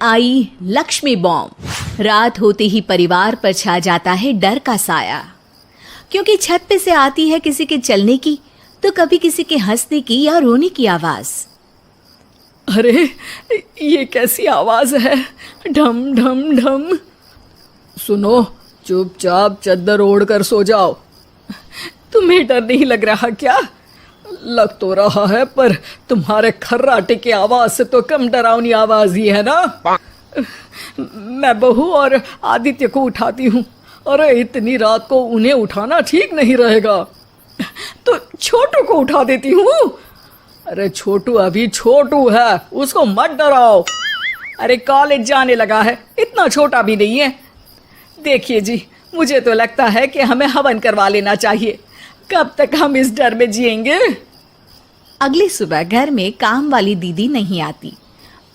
आई Lakshmi bomb. रात होते ही परिवार पर छा जाता है डर का साया, क्योंकि छत पे से आती है किसी के चलने की तो कभी किसी के हंसने की या रोने की आवाज। अरे ये कैसी आवाज है, ढम ढम ढम। सुनो, चुपचाप चद्दर ओढ़ कर सो जाओ। तुम्हें डर नहीं लग रहा क्या? लग तो रहा है, पर तुम्हारे खर्राटे की आवाज से तो कम डरावनी आवाज ही है ना। मैं बहू और आदित्य को उठाती हूँ। अरे इतनी रात को उन्हें उठाना ठीक नहीं रहेगा, तो छोटू को उठा देती हूँ। अरे छोटू अभी छोटू है, उसको मत डराओ। अरे कॉलेज जाने लगा है, इतना छोटा भी नहीं है। देखिए जी, मुझे तो लगता है कि हमें हवन करवा लेना चाहिए। कब तक हम इस डर में जिएंगे? अगली सुबह घर में काम वाली दीदी नहीं आती।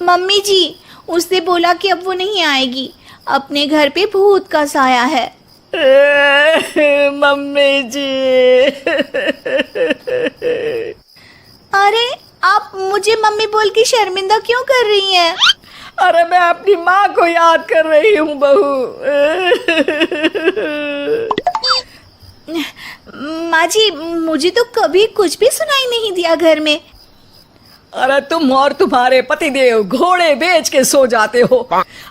मम्मी जी, उसने बोला कि अब वो नहीं आएगी, अपने घर पे भूत का साया है। मम्मी जी। अरे आप मुझे मम्मी बोल के शर्मिंदा क्यों कर रही हैं? अरे मैं अपनी माँ को याद कर रही हूँ बहू। माँ जी, मुझे तो कभी कुछ भी सुनाई नहीं दिया घर में। अरे तुम और तुम्हारे पतिदेव घोड़े बेच के सो जाते हो।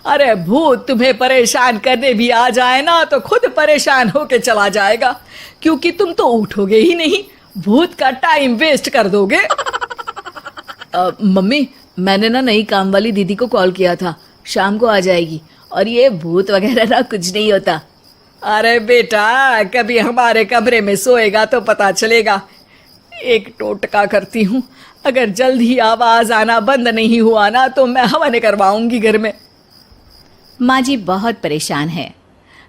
अरे भूत तुम्हें परेशान करने भी आ जाए ना तो खुद परेशान होके चला जाएगा, क्योंकि तुम तो उठोगे ही नहीं, भूत का टाइम वेस्ट कर दोगे। मम्मी, मैंने ना नई काम वाली दीदी को कॉल किया था, शाम को आ जाएगी, और ये भूत वगैरह ना कुछ नहीं होता। अरे बेटा, कभी हमारे कमरे में सोएगा तो पता चलेगा। एक टोटका करती हूँ, अगर जल्द ही आवाज आना बंद नहीं हुआ ना तो मैं हवन करवाऊंगी घर में। माँ जी बहुत परेशान है,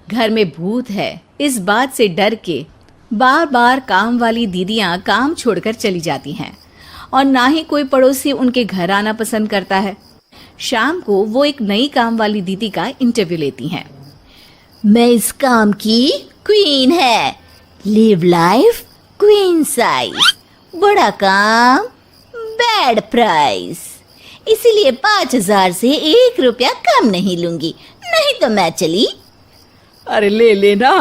घर में भूत है इस बात से डर के बार बार काम वाली दीदियाँ काम छोड़कर चली जाती हैं, और ना ही कोई पड़ोसी उनके घर आना पसंद करता है। शाम को वो एक नई काम वाली दीदी का इंटरव्यू लेती हैं। मैं इस काम की क्वीन है, लिव लाइफ क्वीन साइज, बड़ा काम बैड प्राइस, इसीलिए 5,000 से 1 रुपया कम नहीं लूंगी, नहीं तो मैं चली। अरे ले लेना,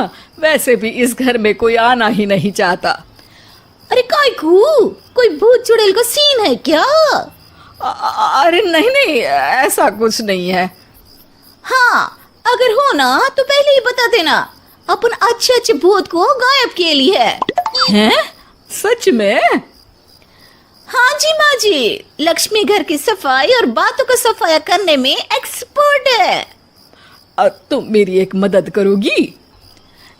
वैसे भी इस घर में कोई आना ही नहीं चाहता। अरे कोई भूत चुड़ैल का सीन है क्या? अरे नहीं नहीं, ऐसा कुछ नहीं है। हाँ, अगर हो ना तो पहले ही बता देना, अपन अच्छे अच्छे भूत को गायब किए लिए है। हैं? सच में? हाँ जी माँ जी, लक्ष्मी घर की सफाई और बातों का सफाया करने में एक्सपर्ट है। तुम मेरी एक मदद करोगी?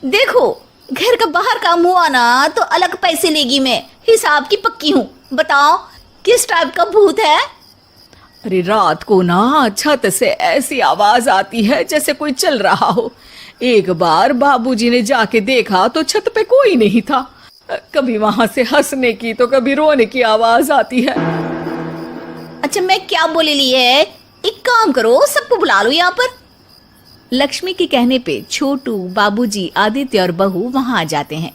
देखो, घर का बाहर काम हुआ ना तो अलग पैसे लेगी, मैं हिसाब की पक्की हूँ। बताओ किस टाइप का भूत है? अरे रात को ना छत से ऐसी आवाज आती है जैसे कोई चल रहा हो। एक बार बाबूजी ने जाके देखा तो छत पे कोई नहीं था। कभी वहां से हंसने की तो कभी रोने की आवाज आती है। अच्छा, मैं क्या बोले ली है, एक काम करो, सबको बुला लो यहाँ पर। लक्ष्मी के कहने पे छोटू, बाबूजी, आदित्य और बहू वहां आ जाते हैं।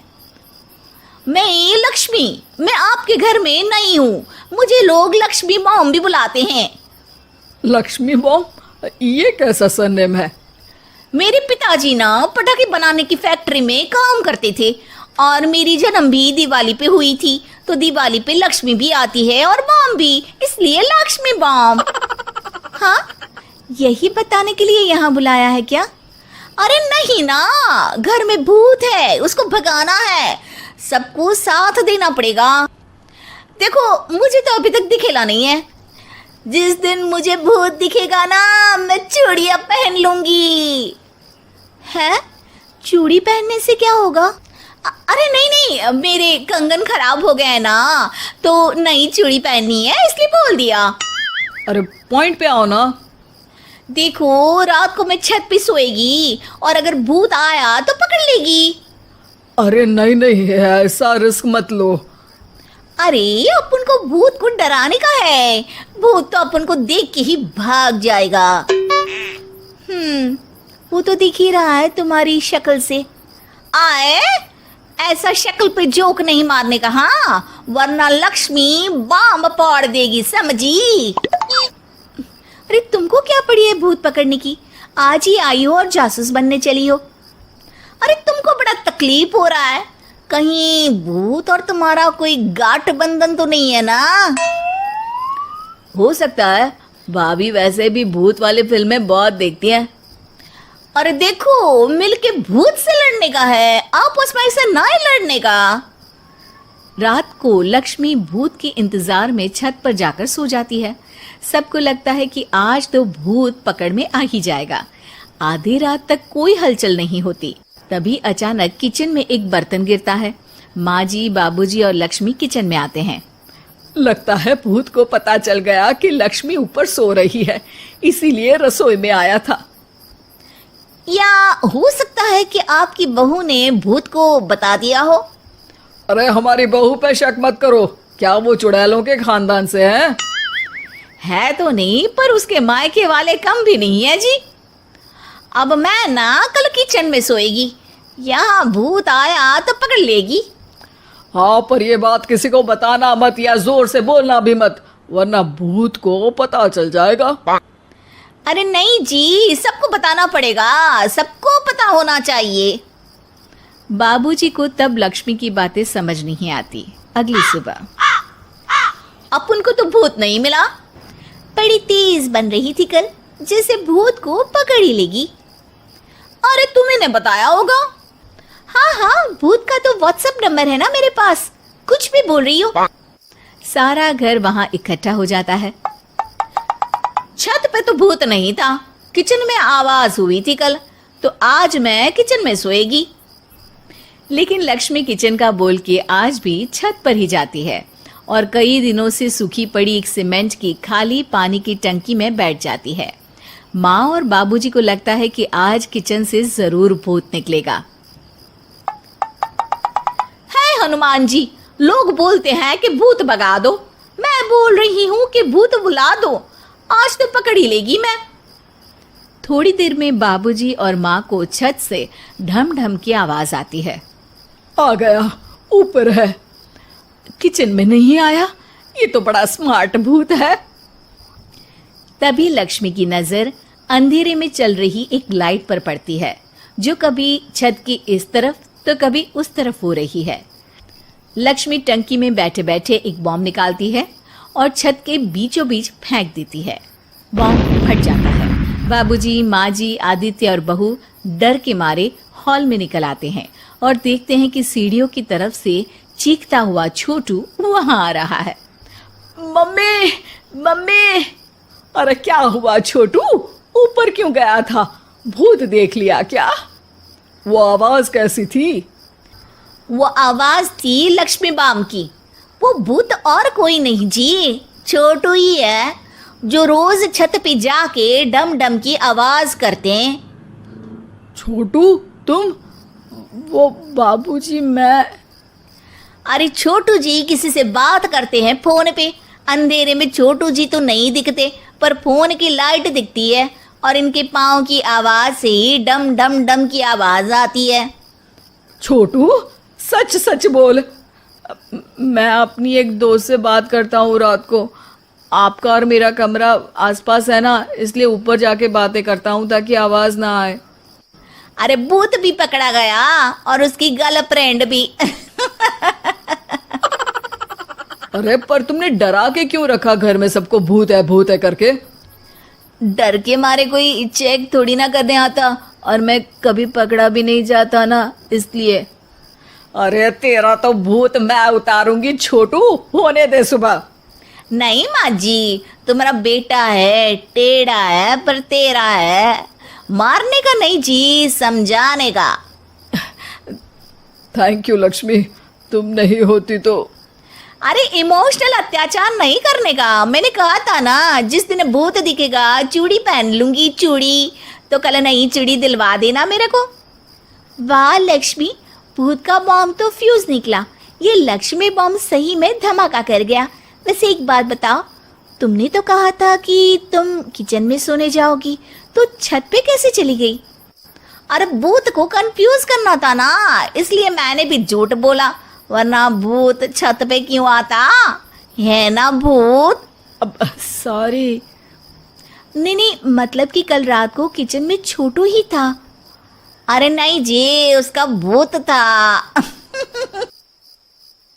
मैं लक्ष्मी, मैं आपके घर में नई हूँ, मुझे लोग लक्ष्मी मॉम भी बुलाते हैं। लक्ष्मी मॉम? ये कैसा सरनेम है? मेरे पिताजी ना पटाखे बनाने की फैक्ट्री में काम करते थे, और मेरी जन्म भी दिवाली पे हुई थी, तो दिवाली पे लक्ष्मी भी आती है और बॉम्ब भी, इसलिए लक्ष्मी बॉम्ब। हाँ, यही बताने के लिए यहाँ बुलाया है क्या? अरे नहीं ना, घर में भूत है, उसको भगाना है, सबको साथ देना पड़ेगा। देखो, मुझे तो अभी तक दिखेला नहीं है, जिस दिन मुझे भूत दिखेगा ना मैं चूड़ियां पहन लूंगी। है? चूड़ी पहनने से क्या होगा? अरे नहीं, मेरे कंगन खराब हो गए हैं ना, तो नई चूड़ी पहननी है इसलिए बोल दिया। अरे पॉइंट पे आओ ना। देखो, रात को मैं छत पे सोएगी और अगर भूत आया तो पकड़ लेगी। अरे नहीं नहीं, ऐसा रिस्क मत लो। अरे अपन को भूत को डराने का है, भूत तो अपन को देख के ही भाग जाएगा। वो तो दिख ही रहा है तुम्हारी शक्ल से। आए, ऐसा शक्ल पे जोक नहीं मारने का, हाँ, वरना लक्ष्मी बॉम्ब फोड़ देगी, समझी? अरे तुमको क्या पड़ी है भूत पकड़ने की? आज ही आई हो और जासूस बनने चली हो। अरे तुमको बड़ा तकलीफ हो रहा है, कहीं भूत और तुम्हारा कोई गांठ बंधन तो नहीं है ना? हो सकता है, भाभी वैसे भी भूत वाली फिल्में बहुत देखती हैं। अरे देखो, मिलके भूत से लड़ने का है, आपस में ऐसे ना ही लड़ने का। रात को लक्ष्मी भूत के इंतजार में छत पर जाकर सो जाती है। सबको लगता है कि आज तो भूत पकड़ में आ ही जाएगा। आधी रात तक कोई हलचल नहीं होती। तभी अचानक किचन में एक बर्तन गिरता है। माँ जी, बाबूजी और लक्ष्मी किचन में आते हैं। लगता है भूत को पता चल गया कि लक्ष्मी ऊपर सो रही है, इसीलिए रसोई में आया था। या हो सकता है कि आपकी बहू ने भूत को बता दिया हो। अरे हमारी बहू पे शक मत करो, क्या वो चुड़ैलों के खानदान से है? है तो नहीं, पर उसके मायके वाले कम भी नहीं है जी। अब मैं ना कल किचन में सोएगी, यहाँ भूत आया तो पकड़ लेगी। हाँ, पर ये बात किसी को बताना मत या जोर से बोलना भी मत, वरना भूत को पता चल जाएगा। अरे नहीं जी, सबको बताना पड़ेगा, सबको पता होना चाहिए। बाबूजी को तब लक्ष्मी की बातें समझ नहीं आती। अगली सुबह अपन को तो भूत नहीं मिला, बड़ी तेज बन रही थी कल, जैसे भूत को पकड़ ही लेगी। अरे तुम्हें ने बताया होगा। हाँ हाँ, भूत का तो व्हाट्सएप नंबर है ना मेरे पास, कुछ भी बोल रही हो। सारा घर वहां इकट्ठा हो जाता है। छत पे तो भूत नहीं था, किचन में आवाज हुई थी कल, तो आज मैं किचन में सोएगी। लेकिन लक्ष्मी किचन का बोल के आज भी छत पर ही जाती है और कई दिनों से सूखी पड़ी एक सीमेंट की खाली पानी की टंकी में बैठ जाती है। माँ और बाबूजी को लगता है कि आज किचन से जरूर भूत निकलेगा। है हनुमान जी, लोग बोलते हैं कि भूत भगा दो, मैं बोल रही हूँ कि भूत बुला दो, आज तो पकड़ ही लेगी मैं। थोड़ी देर में बाबूजी और माँ को छत से ढम ढम की आवाज आती है। आ गया, ऊपर है, किचन में नहीं आया, ये तो बड़ा स्मार्ट भूत है। तभी लक्ष्मी की नजर अंधेरे में चल रही एक लाइट पर पड़ती है, जो कभी छत की इस तरफ तो कभी उस तरफ हो रही है। लक्ष्मी टंकी में बैठे बैठे एक बॉम्ब निकालती है और छत के बीचों बीच फेंक देती है। बॉम्ब फट जाता है। बाबूजी, माँ जी, आदित्य और बहू डर के मारे हॉल में निकल आते हैं और देखते हैं कि सीढ़ियों की तरफ से चीखता हुआ छोटू वहां आ रहा है। Mummy, mummy! अरे क्या हुआ छोटू, ऊपर क्यों गया था? भूत देख लिया क्या? वो आवाज कैसी थी? वो आवाज थी लक्ष्मी बाम की। वो भूत और कोई नहीं जी, छोटू ही है, जो रोज छत पे जाके डम डम की आवाज करते हैं। छोटू तुम? वो बाबूजी मैं। अरे छोटू जी किसी से बात करते हैं फोन पे, अंधेरे में छोटू जी तो नहीं दिखते, पर फोन की लाइट दिखती है और इनके पाँव की आवाज से ही डम डम डम की आवाज आती है। छोटू सच सच बोल। मैं अपनी एक दोस्त से बात करता हूँ रात को, आपका और मेरा कमरा आसपास है ना, इसलिए ऊपर जाके बातें करता हूँ ताकि आवाज ना आए। अरे भूत भी पकड़ा गया और उसकी गर्लफ्रेंड भी। अरे पर तुमने डरा के क्यों रखा घर में सबको भूत है करके? डर के मारे कोई चेक थोड़ी ना करने आता, और मैं कभी पकड़ा भी नहीं जाता ना, इसलिए। अरे तेरा तो भूत मैं उतारूंगी छोटू, होने दे सुबह। नहीं माँ जी, तुम्हारा बेटा है, टेढ़ा है पर तेरा है, मारने का नहीं जी, समझाने का। थैंक यू लक्ष्मी, तुम नहीं होती तो। अरे इमोशनल अत्याचार नहीं करने का, मैंने कहा था ना, जिस दिन भूत दिखेगा चूड़ी पहन लूंगी, चूड़ी तो कल नई चूड़ी दिलवा देना मेरे को। वाह लक्ष्मी, भूत का बॉम्ब तो फ्यूज निकला, ये लक्ष्मी बॉम्ब सही में धमाका कर गया। वैसे एक बात बताओ, तुमने तो कहा था कि तुम किचन में सोने जाओगी, तो छत पे कैसे चली गई? अरे भूत को कंफ्यूज करना था ना, इसलिए मैंने भी झूठ बोला, वरना भूत छत पे क्यों आता है ना भूत। अब सॉरी। नहीं नहीं, मतलब कि कल रात को किचन में छोटू ही था। अरे नहीं जी, उसका भूत था।